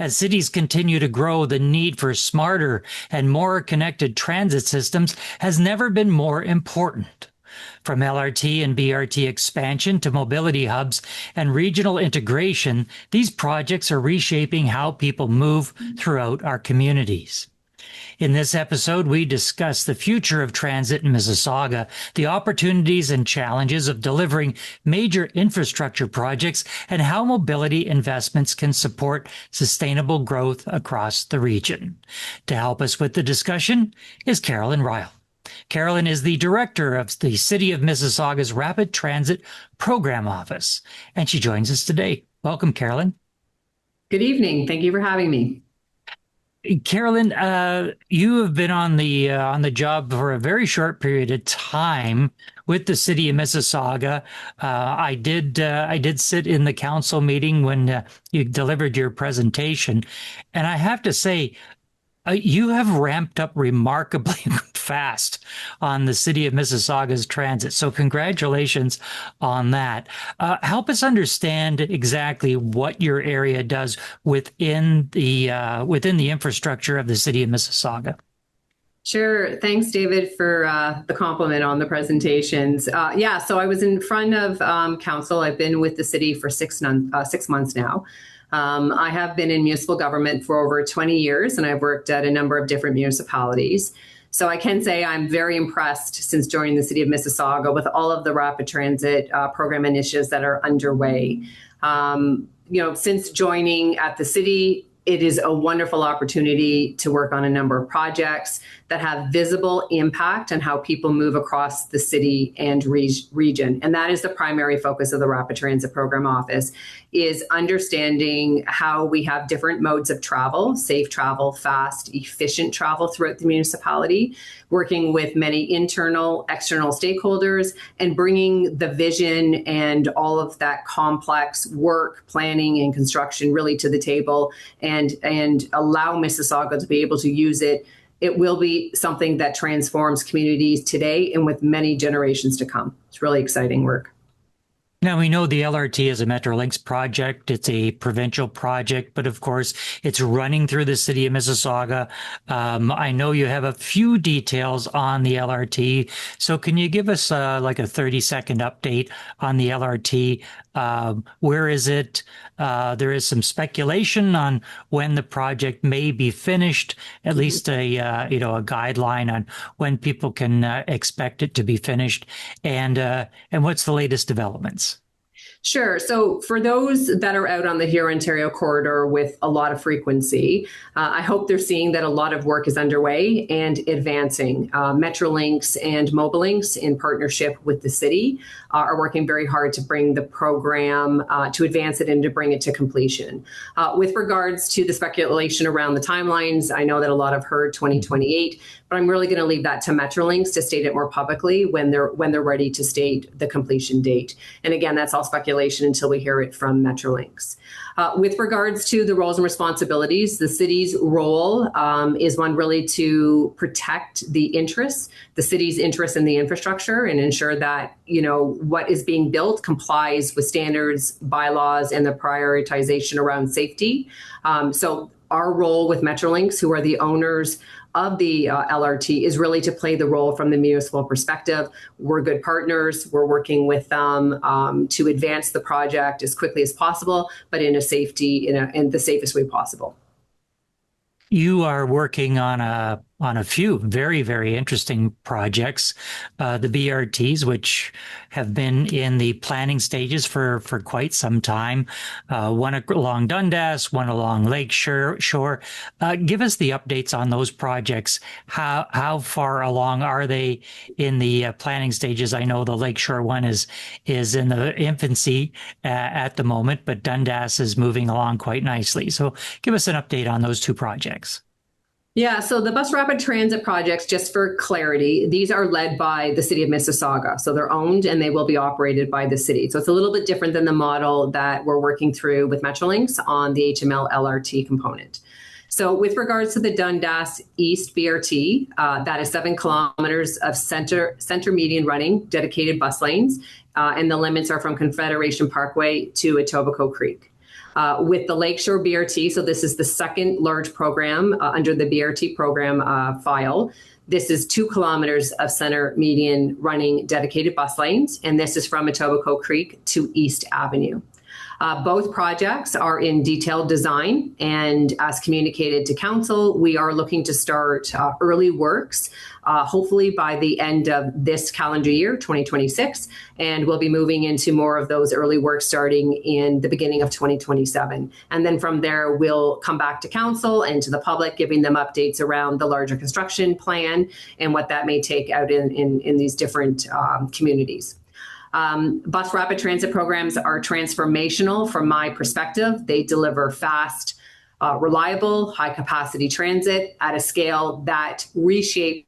As cities continue to grow, the need for smarter and more connected transit systems has never been more important. From LRT and BRT expansion to mobility hubs and regional integration, these projects are reshaping how people move throughout our communities. In this episode, we discuss the future of transit in Mississauga, the opportunities and challenges of delivering major infrastructure projects, and how mobility investments can support sustainable growth across the region. To help us with the discussion is Carolyn Ryall. Carolyn is the director of the City of Mississauga's Rapid Transit Program Office, and she joins us today. Welcome, Carolyn. Good evening. Thank you for having me. Carolyn, you have been on the job for a very short period of time with the City of Mississauga. I did sit in the council meeting when you delivered your presentation, and I have to say, you have ramped up remarkably fast on the City of Mississauga's transit. So congratulations on that. Help us understand exactly what your area does within the infrastructure of the City of Mississauga. Sure. Thanks, David, for the compliment on the presentations. So I was in front of council. I've been with the city for 6 months now. I have been in municipal government for over 20 years, and I've worked at a number of different municipalities. So I can say I'm very impressed since joining the City of Mississauga with all of the rapid transit program initiatives that are underway. Since joining at the city, it is a wonderful opportunity to work on a number of projects that have visible impact on how people move across the city and region. And that is the primary focus of the Rapid Transit Program Office, is understanding how we have different modes of travel, safe travel, fast, efficient travel throughout the municipality, working with many internal, external stakeholders, and bringing the vision and all of that complex work, planning, and construction really to the table and allow Mississauga to be able to use it. It will be something that transforms communities today and with many generations to come. It's really exciting work. Now, we know the LRT is a Metrolinx project. It's a provincial project, but of course, it's running through the City of Mississauga. I know you have a few details on the LRT. So can you give us like a 30-second update on the LRT? Where is it? There is some speculation on when the project may be finished, at least a guideline on when people can expect it to be finished. And what's the latest developments? Sure. So for those that are out on the Huron-Ontario corridor with a lot of frequency, I hope they're seeing that a lot of work is underway and advancing. Metrolinx and Mobilinx, in partnership with the city, are working very hard to bring the program, to advance it and to bring it to completion. With regards to the speculation around the timelines, I know that a lot have heard 2028, but I'm really going to leave that to Metrolinx to state it more publicly when they're ready to state the completion date. And again, that's all speculation until we hear it from Metrolinx. With regards to the roles and responsibilities, the city's role is one really to protect the city's interest in the infrastructure and ensure that, what is being built complies with standards, bylaws, and the prioritization around safety. So our role with Metrolinx, who are the owners of the LRT, is really to play the role from the municipal perspective. We're good partners. We're working with them to advance the project as quickly as possible, but in the safest way possible. You are working on a few very, very interesting projects, the BRTs, which have been in the planning stages for quite some time. One along Dundas, one along Lake Shore. Give us the updates on those projects. How far along are they in the planning stages? I know the Lake Shore one is in the infancy at the moment, but Dundas is moving along quite nicely. So give us an update on those two projects. Yeah, so the bus rapid transit projects, just for clarity, these are led by the City of Mississauga. So they're owned and they will be operated by the city. So it's a little bit different than the model that we're working through with Metrolinx on the HML LRT component. So with regards to the Dundas East BRT, that is 7 kilometers of center median running dedicated bus lanes, and the limits are from Confederation Parkway to Etobicoke Creek. with the Lakeshore BRT. So this is the second large program under the BRT program file. This is 2 kilometers of center median running dedicated bus lanes, and this is from Etobicoke Creek to East Avenue. Both projects are in detailed design, and as communicated to council, we are looking to start early works, hopefully by the end of this calendar year, 2026, and we'll be moving into more of those early works starting in the beginning of 2027. And then from there, we'll come back to council and to the public, giving them updates around the larger construction plan and what that may take out in these different communities. Bus rapid transit programs are transformational from my perspective. They deliver fast, reliable, high capacity transit at a scale that reshapes,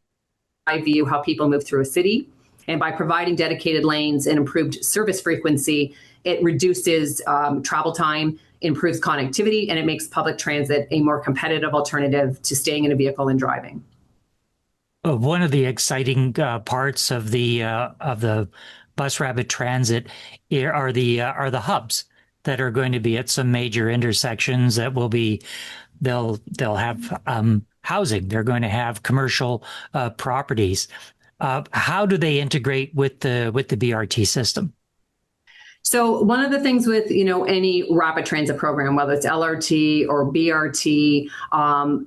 I view, how people move through a city. And by providing dedicated lanes and improved service frequency, it reduces travel time, improves connectivity, and it makes public transit a more competitive alternative to staying in a vehicle and driving. One of the exciting parts of the bus rapid transit are the hubs that are going to be at some major intersections that will be, they'll have housing. They're going to have commercial properties. How do they integrate with the BRT system? So one of the things with, any rapid transit program, whether it's LRT or BRT,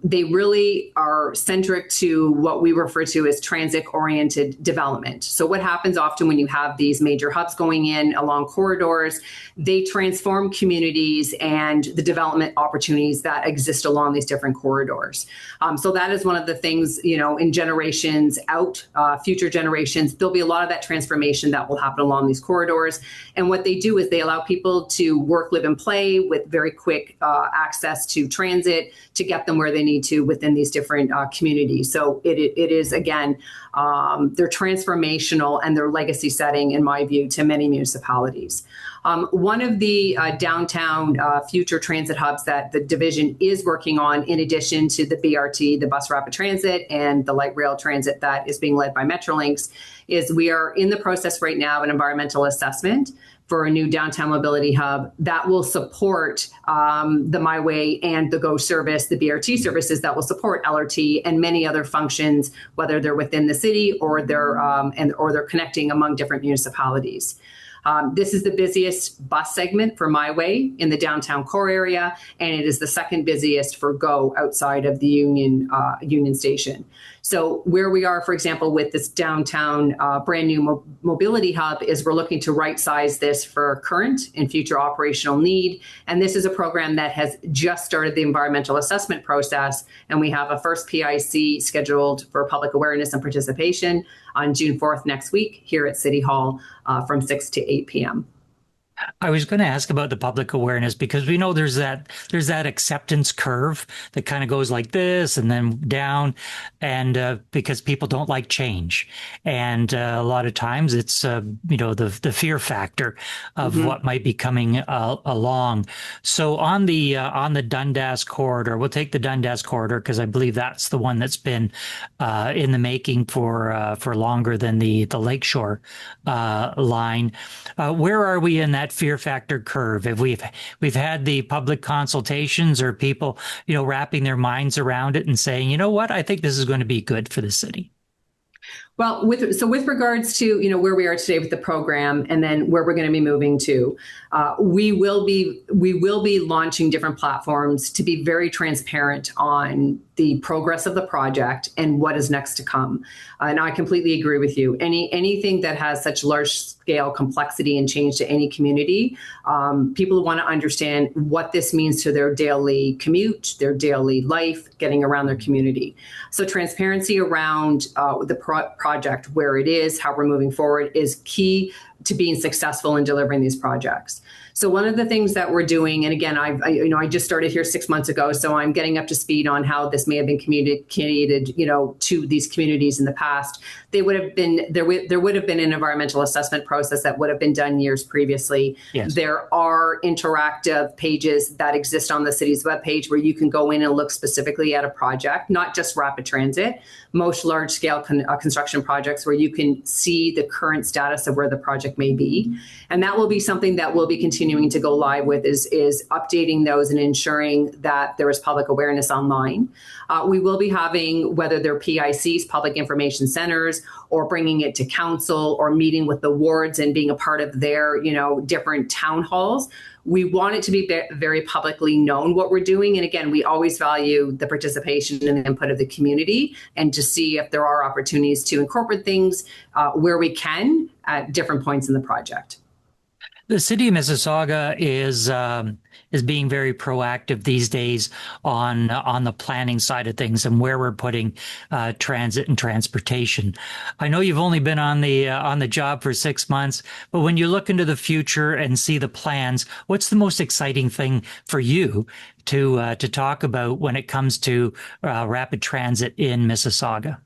they really are centric to what we refer to as transit-oriented development. So what happens often when you have these major hubs going in along corridors, they transform communities and the development opportunities that exist along these different corridors. So that is one of the things, in generations out, future generations, there'll be a lot of that transformation that will happen along these corridors. And what they do is they allow people to work, live, and play with very quick access to transit to get them where they need to within these different communities. So it is, again, they're transformational and they're legacy setting, in my view, to many municipalities. One of the downtown future transit hubs that the division is working on, in addition to the BRT, the bus rapid transit, and the light rail transit that is being led by Metrolinx, is we are in the process right now of an environmental assessment for a new downtown mobility hub that will support the My Way and the GO service, the BRT services that will support LRT and many other functions, whether they're within the city or they're connecting among different municipalities. This is the busiest bus segment for My Way in the downtown core area, and it is the second busiest for GO outside of the Union Station. So where we are, for example, with this downtown brand new mobility hub is we're looking to right size this for current and future operational need. And this is a program that has just started the environmental assessment process. And we have a first PIC scheduled for public awareness and participation on June 4th next week here at City Hall from 6 to 8 p.m. I was going to ask about the public awareness because we know there's that acceptance curve that kind of goes like this and then down, and because people don't like change, and a lot of times it's the fear factor of what might be coming along. So on the Dundas corridor, we'll take the Dundas corridor because I believe that's the one that's been in the making for longer than the Lakeshore line. Where are we in that fear factor curve? If we've had the public consultations or people, wrapping their minds around it and saying, you know what, I think this is going to be good for the city. Well, with regards to where we are today with the program, and then where we're going to be moving to, we will be launching different platforms to be very transparent on the progress of the project and what is next to come. And I completely agree with you. Anything that has such large scale complexity and change to any community, people want to understand what this means to their daily commute, their daily life, getting around their community. So transparency around the project, where it is, how we're moving forward, is key to being successful in delivering these projects. So one of the things that we're doing, and again, I just started here 6 months ago, so I'm getting up to speed on how this may have been communicated, to these communities in the past. There would have been an environmental assessment process that would have been done years previously. Yes. There are interactive pages that exist on the city's webpage where you can go in and look specifically at a project, not just rapid transit, most large scale construction projects, where you can see the current status of where the project project may be. And that will be something that we'll be continuing to go live with is updating those and ensuring that there is public awareness online. We will be having, whether they're PICs, public information centers, or bringing it to council or meeting with the wards and being a part of their, different town halls. We want it to be very publicly known what we're doing. And again, we always value the participation and the input of the community and to see if there are opportunities to incorporate things where we can at different points in the project. The city of Mississauga is being very proactive these days on the planning side of things and where we're putting transit and transportation. I know you've only been on the job for 6 months, but when you look into the future and see the plans, what's the most exciting thing for you to talk about when it comes to rapid transit in Mississauga?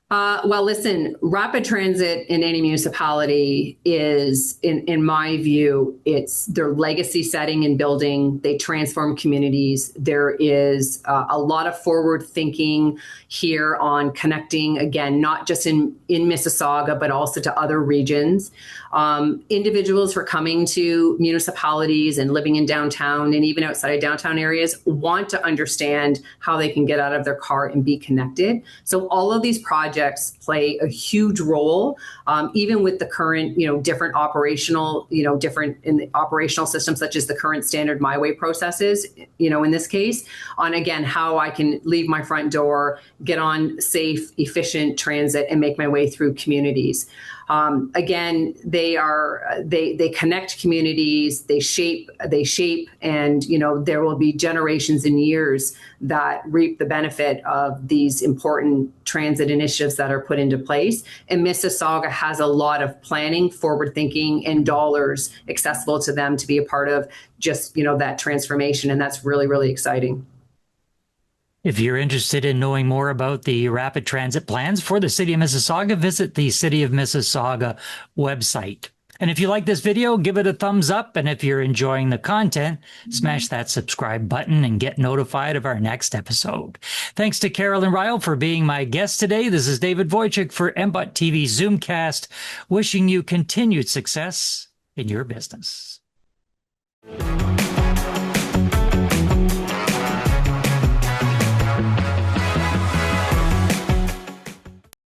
Well, listen, rapid transit in any municipality is, in my view, it's their legacy setting and building. They transform communities. There is a lot of forward thinking here on connecting, again, not just in Mississauga, but also to other regions. Individuals who are coming to municipalities and living in downtown and even outside of downtown areas want to understand how they can get out of their car and be connected. So all of these projects play a huge role, even with the current, different operational, different in the operational systems, such as the current standard MyWay processes, in this case, on, again, how I can leave my front door, get on safe, efficient transit and make my way through communities. Again, they connect communities, they shape, and, there will be generations and years that reap the benefit of these important transit initiatives that are put into place. And Mississauga has a lot of planning, forward thinking, and dollars accessible to them to be a part of just, that transformation. And that's really, really exciting. If you're interested in knowing more about the rapid transit plans for the City of Mississauga, visit the City of Mississauga website. And if you like this video, give it a thumbs up. And if you're enjoying the content, smash that subscribe button and get notified of our next episode. Thanks to Carolyn Ryall for being my guest today. This is David Wojcik for MBOT TV Zoomcast, wishing you continued success in your business.